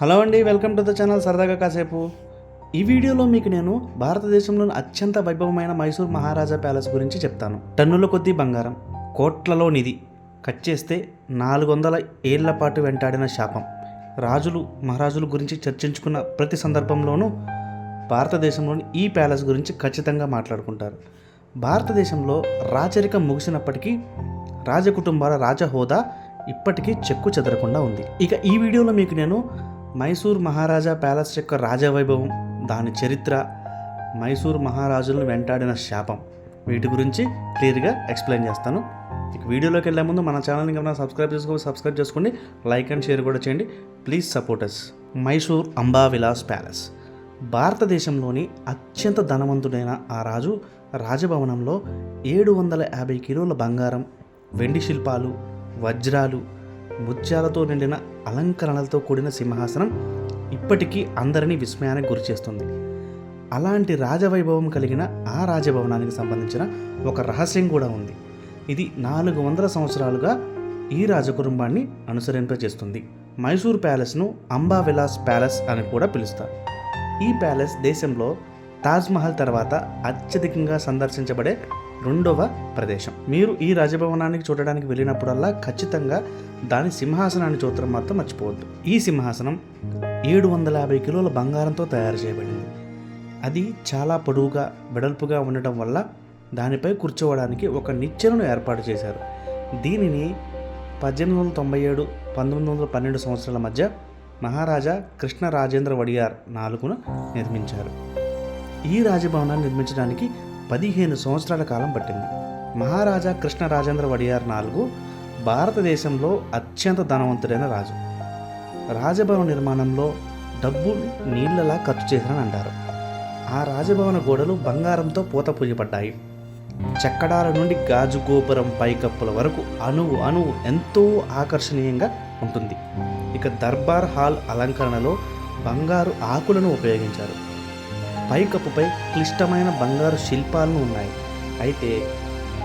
Hello అండి, welcome to the channel సరదాగా కాసేపు. ఈ వీడియోలో మీకు నేను భారతదేశంలోని అత్యంత వైభవమైన మైసూర్ మహారాజా ప్యాలెస్ గురించి చెప్తాను. టన్నుల కొద్దీ బంగారం, కోట్లలో నిధి, కట్ చేస్తే 400 ఏళ్ల పాటు వెంటాడిన శాపం. రాజులు మహారాజుల గురించి చర్చించుకున్న ప్రతి సందర్భంలోనూ భారతదేశంలోని ఈ ప్యాలెస్ గురించి ఖచ్చితంగా మాట్లాడుకుంటారు. భారతదేశంలో రాచరికం ముగిసినప్పటికీ రాజకుటుంబాల రాజహోదా ఇప్పటికీ చెక్కు చెదరకుండా ఉంది. ఇక ఈ వీడియోలో మీకు నేను మైసూర్ మహారాజా ప్యాలెస్ యొక్క రాజవైభవం, దాని చరిత్ర, మైసూర్ మహారాజులను వెంటాడిన శాపం, వీటి గురించి క్లియర్గా ఎక్స్ప్లెయిన్ చేస్తాను. ఇక వీడియోలోకి వెళ్ళే ముందు మన ఛానల్ని కన్నా సబ్స్క్రైబ్ చేసుకోండి, లైక్ అండ్ షేర్ కూడా చేయండి. Please support us. Mysore Ambavilas palace భారతదేశంలోని అత్యంత ధనవంతుడైన ఆ రాజు రాజభవనంలో 750 కిలోల బంగారం, వెండి శిల్పాలు, వజ్రాలు, ముత్యాలతో నిండిన అలంకరణలతో కూడిన సింహాసనం ఇప్పటికీ అందరినీ విస్మయానికి గురిచేస్తుంది. అలాంటి రాజవైభవం కలిగిన ఆ రాజభవనానికి సంబంధించిన ఒక రహస్యం కూడా ఉంది. ఇది 400 సంవత్సరాలుగా ఈ రాజకుటుంబాన్ని అనుసరింపజేస్తుంది. మైసూర్ ప్యాలెస్ను అంబావిలాస్ ప్యాలెస్ అని కూడా పిలుస్తారు. ఈ ప్యాలెస్ దేశంలో తాజ్మహల్ తర్వాత అత్యధికంగా సందర్శించబడే 2వ ప్రదేశం. మీరు ఈ రాజభవనానికి చూడడానికి వెళ్ళినప్పుడల్లా ఖచ్చితంగా దాని సింహాసనాన్ని చూడటం మాత్రం మర్చిపోవద్దు. ఈ సింహాసనం 750 కిలోల బంగారంతో తయారు చేయబడింది. అది చాలా పొడవుగా వెడల్పుగా ఉండటం వల్ల దానిపై కూర్చోవడానికి ఒక నిచ్చెనను ఏర్పాటు చేశారు. దీనిని 1897 1912 సంవత్సరాల మధ్య మహారాజా కృష్ణరాజేంద్ర వడియార్ 4ను నిర్మించారు. ఈ రాజభవనాన్ని నిర్మించడానికి 15 సంవత్సరాల కాలం పట్టింది. మహారాజా కృష్ణరాజేంద్ర వడియార్ 4 భారతదేశంలో అత్యంత ధనవంతుడైన రాజు. రాజభవన నిర్మాణంలో డబ్బు నీళ్లలా ఖర్చు చేశారని అంటారు. ఆ రాజభవన గోడలు బంగారంతో పూత పూయబడ్డాయి. చెక్కడాల నుండి గాజు గోపురం పైకప్పుల వరకు అణువు ఎంతో ఆకర్షణీయంగా ఉంటుంది. ఇక దర్బార్ హాల్ అలంకరణలో బంగారు ఆకులను ఉపయోగించారు. పైకప్పుపై క్లిష్టమైన బంగారు శిల్పాలను ఉన్నాయి. అయితే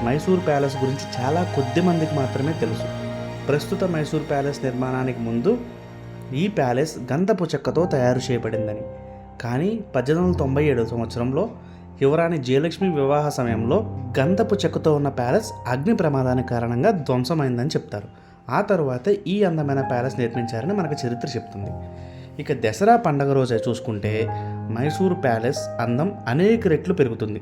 మైసూర్ ప్యాలెస్ గురించి చాలా కొద్ది మందికి మాత్రమే తెలుసు. ప్రస్తుత మైసూర్ ప్యాలెస్ నిర్మాణానికి ముందు ఈ ప్యాలెస్ గంధపు చెక్కతో తయారు చేయబడిందని, కానీ 1897 సంవత్సరంలో యువరాణి జయలక్ష్మి వివాహ సమయంలో గంధపు చెక్కతో ఉన్న ప్యాలెస్ అగ్ని ప్రమాదానికి కారణంగా ధ్వంసమైందని చెప్తారు. ఆ తరువాత ఈ అందమైన ప్యాలెస్ నిర్మించారని మనకు చరిత్ర చెప్తుంది. ఇక దసరా పండగ రోజే చూసుకుంటే మైసూర్ ప్యాలెస్ అందం అనేక రెట్లు పెరుగుతుంది.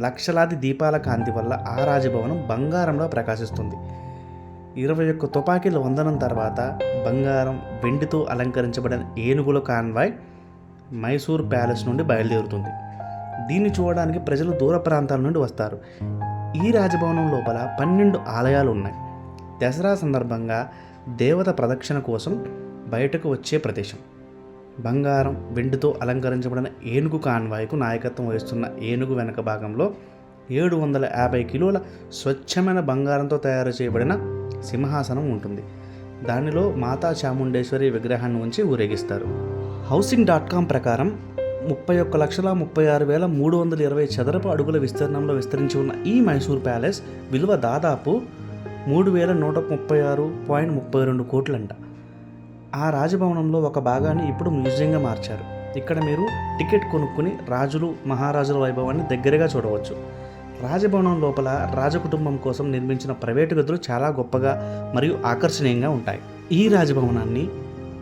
లక్షలాది దీపాల కాంతి వల్ల ఆ రాజభవనం బంగారంలో ప్రకాశిస్తుంది. 21 తుపాకీల వందనం తర్వాత బంగారం, వెండితో అలంకరించబడిన ఏనుగుల కాన్వాయ్ మైసూర్ ప్యాలెస్ నుండి బయలుదేరుతుంది. దీన్ని చూడడానికి ప్రజలు దూర ప్రాంతాల నుండి వస్తారు. ఈ రాజభవనం లోపల 12 ఆలయాలు ఉన్నాయి. దసరా సందర్భంగా దేవత ప్రదక్షిణ కోసం బయటకు వచ్చే ప్రదేశం. బంగారం, వెండితో అలంకరించబడిన ఏనుగు కాన్వాయ్కు నాయకత్వం వహిస్తున్న ఏనుగు వెనక భాగంలో 750 కిలోల స్వచ్ఛమైన బంగారంతో తయారు చేయబడిన సింహాసనం ఉంటుంది. దానిలో మాతా చాముండేశ్వరి విగ్రహాన్ని ఉంచి ఊరేగిస్తారు. Housing.com ప్రకారం 31,36,320 చదరపు అడుగుల విస్తీర్ణంలో విస్తరించి ఉన్న ఈ మైసూర్ ప్యాలెస్ విలువ దాదాపు 3,136.32 కోట్లంట. ఆ రాజభవనంలో ఒక భాగాన్ని ఇప్పుడు మ్యూజియంగా మార్చారు. ఇక్కడ మీరు టికెట్ కొనుక్కుని రాజులు మహారాజుల వైభవాన్ని దగ్గరగా చూడవచ్చు. రాజభవనం లోపల రాజకుటుంబం కోసం నిర్మించిన ప్రైవేటు గదులు చాలా గొప్పగా మరియు ఆకర్షణీయంగా ఉంటాయి. ఈ రాజభవనాన్ని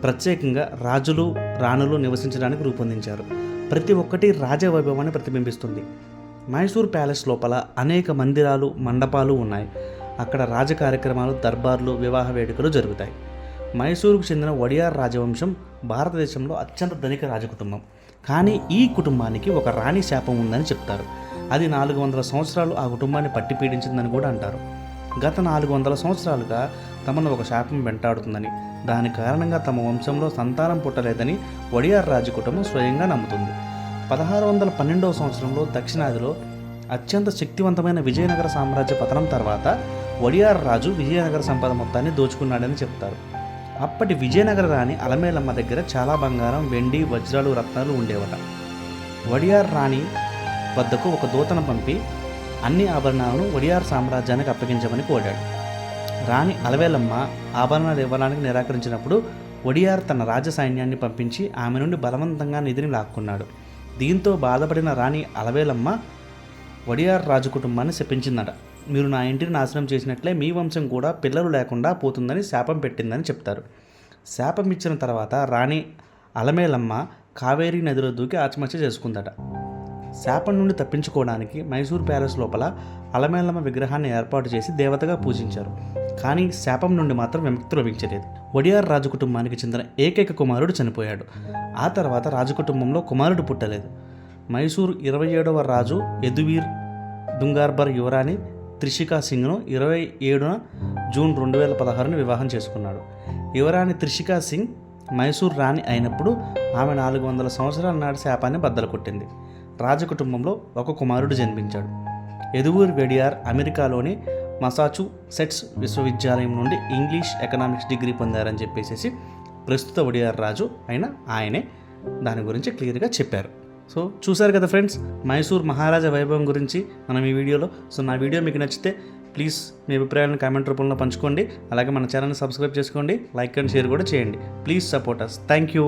ప్రత్యేకంగా రాజులు రాణులు నివసించడానికి రూపొందించారు. ప్రతి ఒక్కటి రాజవైభవాన్ని ప్రతిబింబిస్తుంది. మైసూర్ ప్యాలెస్ లోపల అనేక మందిరాలు, మండపాలు ఉన్నాయి. అక్కడ రాజ కార్యక్రమాలు, దర్బార్లు, వివాహ వేడుకలు జరుగుతాయి. మైసూరుకు చెందిన వడియార్ రాజవంశం భారతదేశంలో అత్యంత ధనిక రాజకుటుంబం. కానీ ఈ కుటుంబానికి ఒక రాణి శాపం ఉందని చెప్తారు. అది 400 సంవత్సరాలు ఆ కుటుంబాన్ని పట్టి పీడించిందని కూడా అంటారు. గత 400 సంవత్సరాలుగా తమను ఒక శాపం వెంటాడుతుందని, దాని కారణంగా తమ వంశంలో సంతానం పుట్టలేదని వడియార్ రాజకుటుంబం స్వయంగా నమ్ముతుంది. 1612 సంవత్సరంలో దక్షిణాదిలో అత్యంత శక్తివంతమైన విజయనగర సామ్రాజ్య పతనం తర్వాత వడియార్ రాజు విజయనగర సంపద మొత్తాన్ని దోచుకున్నాడని చెప్తారు. అప్పటి విజయనగర రాణి అలమేలమ్మ దగ్గర చాలా బంగారం, వెండి, వజ్రాలు, రత్నాలు ఉండేవట. వడియార్ రాణి వద్దకు ఒక దూతను పంపి అన్ని ఆభరణాలను వడియార్ సామ్రాజ్యానికి అప్పగించమని కోరాడు. రాణి అలవేలమ్మ ఆభరణాలు ఇవ్వడానికి నిరాకరించినప్పుడు ఒడియార్ తన రాజ సైన్యాన్ని పంపించి ఆమె నుండి బలవంతంగా నిధిని లాక్కున్నాడు. దీంతో బాధపడిన రాణి అలవేలమ్మ ఒడియార్ రాజు కుటుంబాన్ని శపించిందట. మీరు నా ఇంటిని నాశనం చేసినట్లే మీ వంశం కూడా పిల్లలు లేకుండా పోతుందని శాపం పెట్టిందని చెప్తారు. శాపం ఇచ్చిన తర్వాత రాణి అలమేలమ్మ కావేరీ నదిలో దూకి ఆత్మహత్య చేసుకుందట. శాపం నుండి తప్పించుకోవడానికి మైసూర్ ప్యాలెస్ లోపల అలమేలమ్మ విగ్రహాన్ని ఏర్పాటు చేసి దేవతగా పూజించారు. కానీ శాపం నుండి మాత్రం విముక్తి లభించలేదు. ఒడియార్ రాజు కుటుంబానికి చెందిన ఏకైక కుమారుడు చనిపోయాడు. ఆ తర్వాత రాజకుటుంబంలో కుమారుడు పుట్టలేదు. మైసూరు 27వ రాజు యదువీర్ దుంగార్బర్ యువరాణి త్రిషికా సింగ్ను 27 జూన్ 2016 వివాహం చేసుకున్నాడు. యువరాణి త్రిషికా సింగ్ మైసూర్ రాణి అయినప్పుడు ఆమె 400 సంవత్సరాల నాటి శాపాన్ని బద్దలు కొట్టింది. రాజకుటుంబంలో ఒక కుమారుడు జన్మించాడు. యదువీర్ వెడియార్ అమెరికాలోని మసాచుసెట్స్ విశ్వవిద్యాలయం నుండి ఇంగ్లీష్ ఎకనామిక్స్ డిగ్రీ పొందారని చెప్పేసి ప్రస్తుత ఒడియార్ రాజు అయిన ఆయనే దాని గురించి క్లియర్గా చెప్పారు. సో చూసారు కదా ఫ్రెండ్స్, మైసూర్ మహారాజా వైభవం గురించి మనం ఈ వీడియోలో. సో నా వీడియో మీకు నచ్చితే ప్లీజ్ మీ అభిప్రాయాలను కామెంట్ రూపంలో పంచుకోండి. అలాగే మన ఛానల్ని సబ్స్క్రైబ్ చేసుకోండి, లైక్ అండ్ షేర్ కూడా చేయండి. Please support us. Thank you.